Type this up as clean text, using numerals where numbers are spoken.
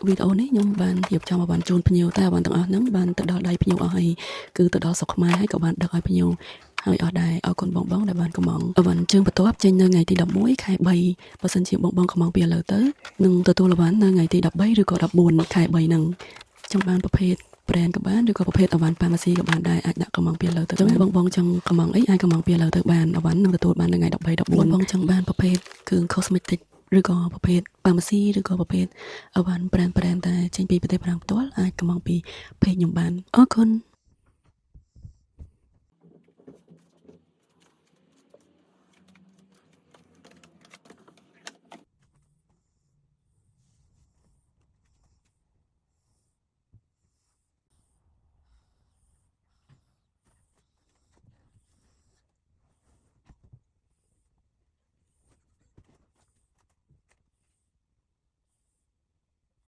វីដេអូនេះខ្ញុំបានរៀបចំឲ្យបានជូនភ្ញៀវតែឲ្យបានទាំងអស់ហ្នឹងបានទៅដល់ដៃភ្ញៀវអស់ហើយគឺទៅដល់ស្រុកខ្មែរហើយក៏បានដឹកឲ្យភ្ញៀវហើយអស់ដែរអរគុណបងដែលបានកំងអវ៉ាន់ជើងបន្ទាប់ចេញនៅថ្ងៃទី11ខែ3បើសិនជាបងកំងពីឥឡូវទៅនឹងទទួលអវ៉ាន់នៅថ្ងៃទី13ឬក៏14ខែ3ហ្នឹងចង់បានប្រភេទ brand ក៏បានឬក៏ប្រភេទអវ៉ាន់ pharmacy ក៏បានដែរអាចដាក់កំងពីឥឡូវទៅបងចង់កំងអីអាចកំងពីឥឡូវទៅបានអវ៉ាន់នឹងទទួលបាននៅថ្ងៃ13 14បងចង់បានប្រភេទគ្រឿង cosmetic ឬក៏ប្រភេទ pharmacy ឬក៏ប្រភេទអវ៉ាន់ brand តែចេញពីប្រទេសបារាំងផ្ទាល់អាចកំងពី page ខ្ញុំបានអរគុណ